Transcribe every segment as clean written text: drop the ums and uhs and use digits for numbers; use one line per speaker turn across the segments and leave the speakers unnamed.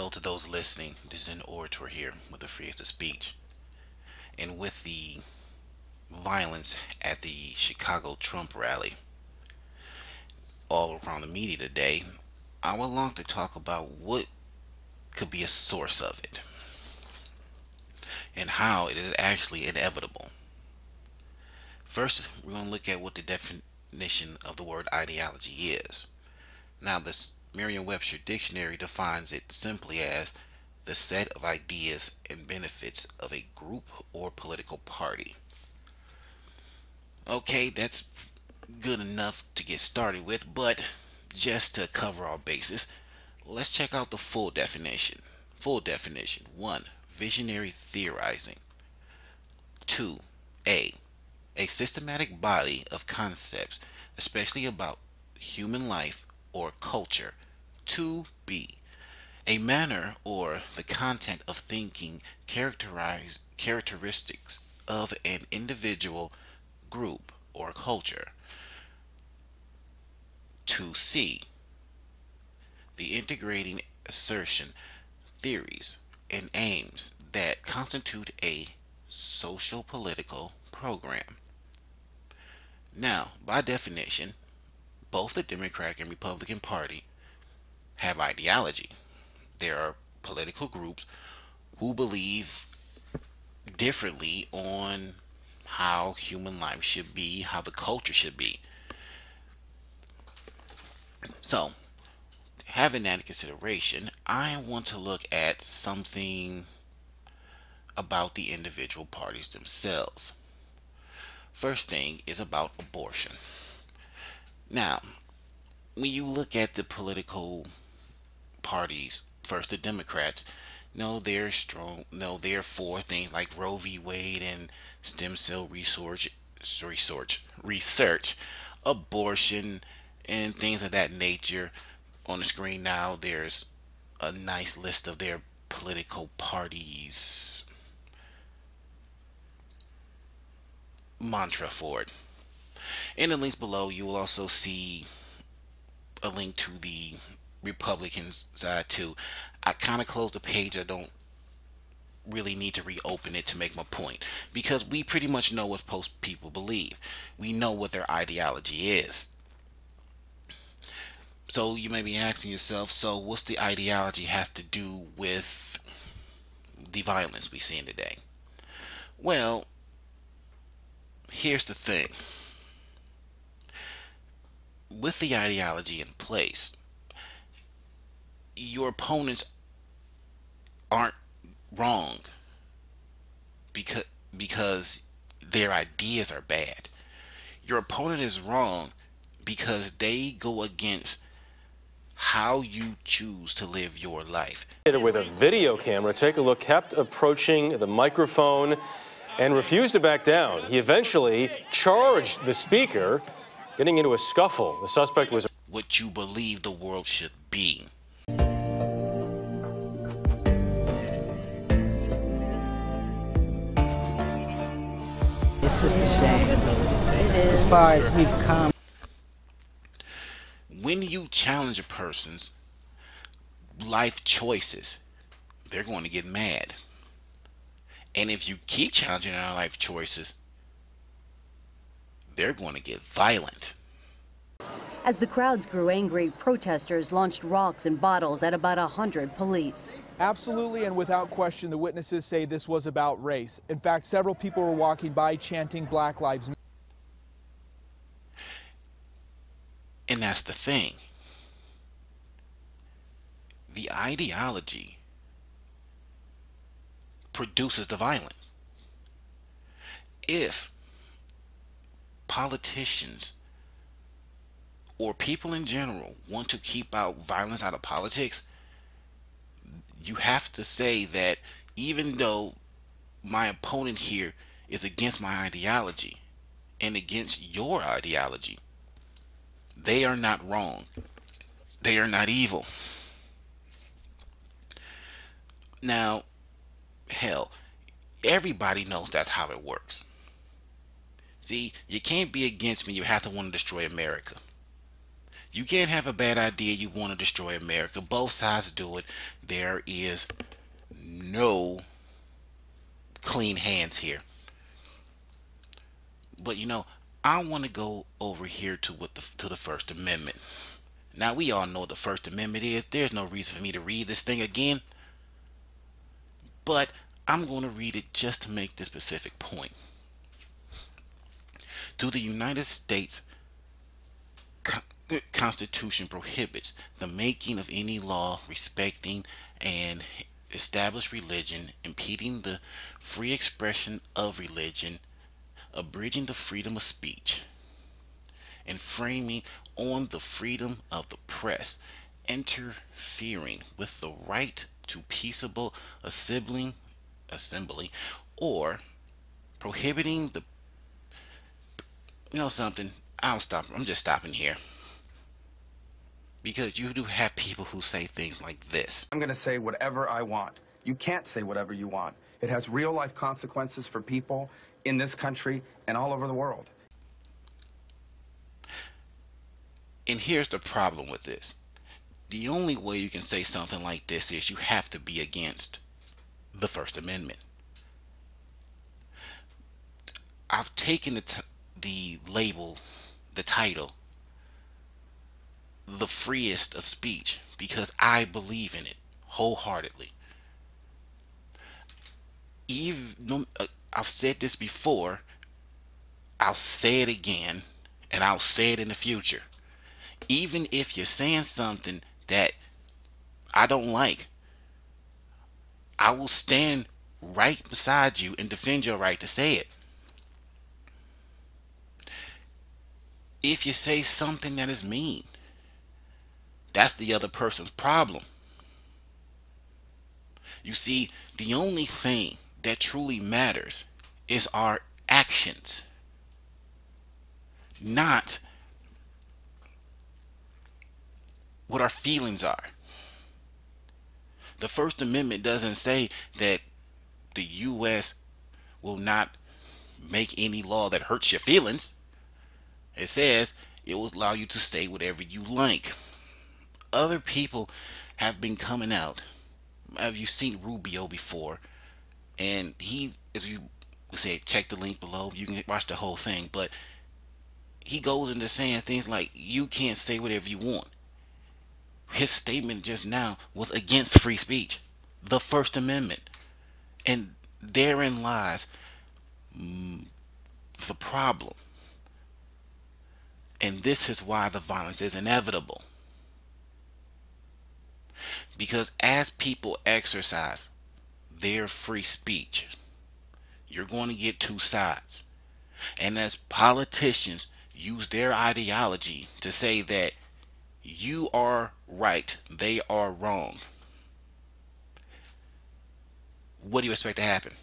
Hello to those listening. This is an orator here with the freest of speech. And with the violence at the Chicago Trump rally all around the media today, I would like to talk about what could be a source of it and how it is actually inevitable. First, we're going to look at what the definition of the word ideology is. Now, the Merriam-Webster dictionary defines it simply as the set of ideas and benefits of a group or political party. Okay, that's good enough to get started with, but just to cover our bases, let's check out the full definition. Full definition. 1. Visionary theorizing. 2. A systematic body of concepts, especially about human life or culture. 2b. A manner or the content of thinking characteristics of an individual, group, or culture. 2c. The integrating assertion, theories, and aims that constitute a social political program. Now, by definition, both the Democratic and Republican Party have ideology. There are political groups who believe differently on how human life should be, how the culture should be. So, having that in consideration, I want to look at something about the individual parties themselves. First thing is about abortion. Now, when you look at the political parties, first the Democrats, no, they're strong. No, they're for things like Roe v. Wade and stem cell research, abortion, and things of that nature. On the screen now, there's a nice list of their political parties' mantra for it. In the links below, you will also see a link to the Republican side too. I kind of closed the page. I don't really need to reopen it to make my point because we pretty much know what most people believe. We know what their ideology is. So you may be asking yourself, so what's the ideology has to do with the violence we see in today? Well, here's the thing. With the ideology in place, your opponents aren't wrong because their ideas are bad. Your opponent is wrong because they go against how you choose to live your life.
With a video camera, take a look, kept approaching the microphone and refused to back down. He eventually charged the speaker, getting into a scuffle. The suspect was
what you believe the world should be.
It's just a shame. As far as we've come.
When you challenge a person's life choices, they're going to get mad. And if you keep challenging their life choices, they're going to get violent.
As the crowds grew angry, protesters launched rocks and bottles at about 100 police.
Absolutely, and without question, the witnesses say this was about race. In fact, several people were walking by chanting Black Lives Matter.
And that's the thing. The ideology produces the violence. If politicians or people in general want to keep out violence out of politics, you have to say that even though my opponent here is against my ideology and against your ideology, they are not wrong. They are not evil. Now, hell, everybody knows that's how it works. See, you can't be against me. You have to want to destroy America. You can't have a bad idea you want to destroy America. Both sides do it. There is no clean hands here. But I want to go over here to the First Amendment. Now we all know what the First Amendment is. There's no reason for me to read this thing again, but I'm going to read it just to make this specific point. To the United States Constitution prohibits the making of any law respecting an established religion, impeding the free expression of religion, abridging the freedom of speech, infringing on the freedom of the press, interfering with the right to peaceable assembly, or prohibiting the something. I'll stop. I'm just stopping here because you do have people who say things like this.
I'm going to say whatever I want. You can't say whatever you want. It has real life consequences for people in this country and all over the world.
And here's the problem with this. The only way you can say something like this is you have to be against the First Amendment. I've taken the label, the title, the freest of speech because I believe in it wholeheartedly. I've said this before, I'll say it again, and I'll say it in the future. Even if you're saying something that I don't like, I will stand right beside you and defend your right to say it. If you say something that is mean, that's the other person's problem. You see, the only thing that truly matters is our actions, not what our feelings are. The First Amendment doesn't say that the U.S. will not make any law that hurts your feelings. It says it will allow you to say whatever you like. Other people have been coming out. Have you seen Rubio before? And he, if you say check the link below, you can watch the whole thing. But he goes into saying things like you can't say whatever you want. His statement just now was against free speech, the First Amendment. And therein lies the problem. And this is why the violence is inevitable. Because as people exercise their free speech, you're going to get two sides. And as politicians use their ideology to say that you are right, they are wrong, what do you expect to happen?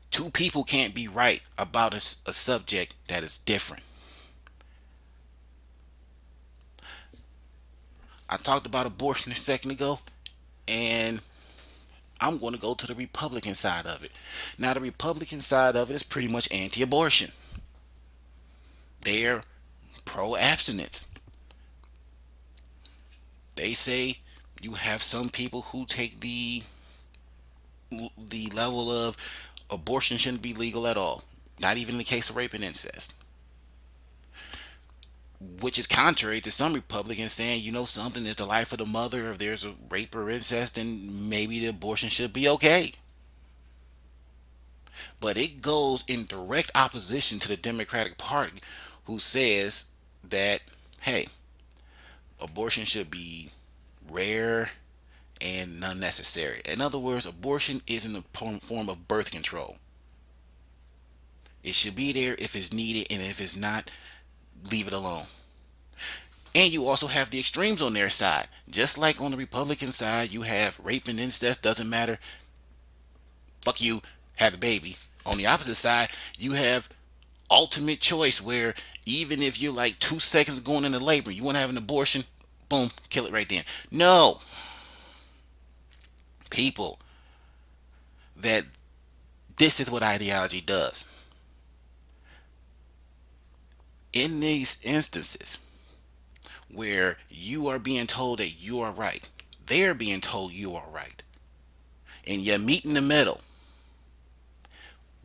Two people can't be right about a subject that is different. I talked about abortion a second ago, and I'm going to go to the Republican side of it. Now, the Republican side of it is pretty much anti-abortion. They're pro-abstinence. They say you have some people who take the level of abortion shouldn't be legal at all, not even in the case of rape and incest, which is contrary to some Republicans saying, something is the life of the mother. If there's a rape or incest, then maybe the abortion should be okay. But it goes in direct opposition to the Democratic Party, who says that, hey, abortion should be rare and unnecessary. In other words, abortion isn't a form of birth control. It should be there if it's needed, and if it's not, leave it alone. And you also have the extremes on their side. Just like on the Republican side, you have rape and incest, doesn't matter. Fuck you, have the baby. On the opposite side, you have ultimate choice, where even if you're like 2 seconds going into labor, you want to have an abortion, boom, kill it right then. No. People, that this is what ideology does. In these instances where you are being told that you are right, they're being told you are right, and you meet in the middle,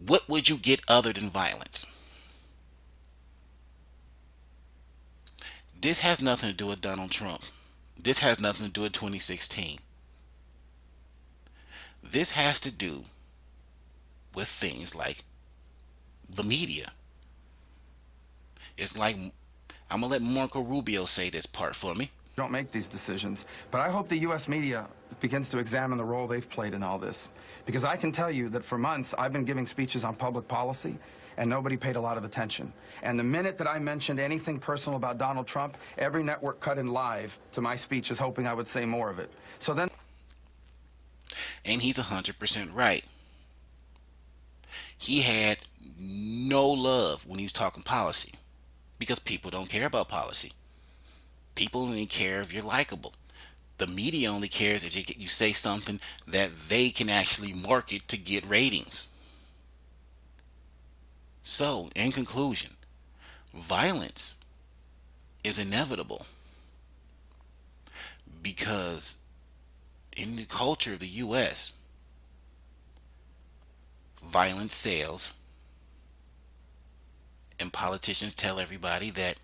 what would you get other than violence? This has nothing to do with Donald Trump. This has nothing to do with 2016. This has to do with things like the media. It's like, I'm going to let Marco Rubio say this part for me.
Don't make these decisions, but I hope the U.S. media begins to examine the role they've played in all this. Because I can tell you that for months I've been giving speeches on public policy and nobody paid a lot of attention. And the minute that I mentioned anything personal about Donald Trump, every network cut in live to my speeches hoping I would say more of it. So then...
And he's 100% right. He had no love when he was talking policy because people don't care about policy. People only care if you're likable. The media only cares if you say something that they can actually market to get ratings. So, in conclusion, violence is inevitable because in the culture of the U.S., violence sells, and politicians tell everybody that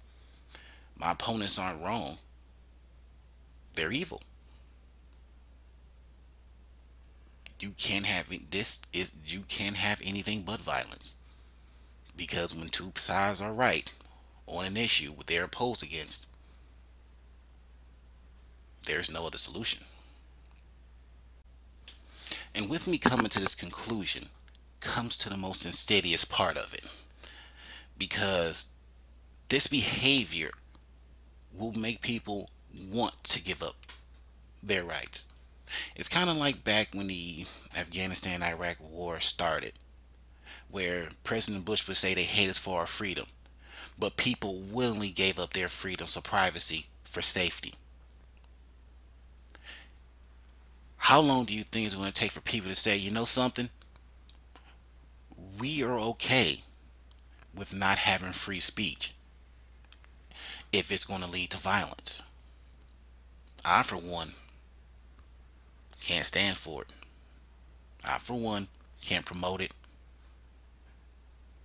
my opponents aren't wrong, they're evil. You can't have you can't have anything but violence, because when two sides are right on an issue they're opposed against, there's no other solution. And with me coming to this conclusion comes to the most insidious part of it, because this behavior will make people want to give up their rights. It's kind of like back when the Afghanistan-Iraq war started, where President Bush would say they hate us for our freedom, but people willingly gave up their freedoms of privacy for safety. How long do you think it's going to take for people to say, you know something? We are okay with not having free speech if it's going to lead to violence? I, for one, can't stand for it. I, for one, can't promote it.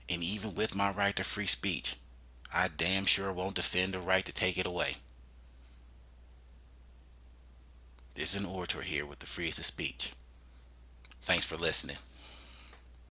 And even with my right to free speech, I damn sure won't defend the right to take it away. This is an orator here with the freest of speech. Thanks for listening.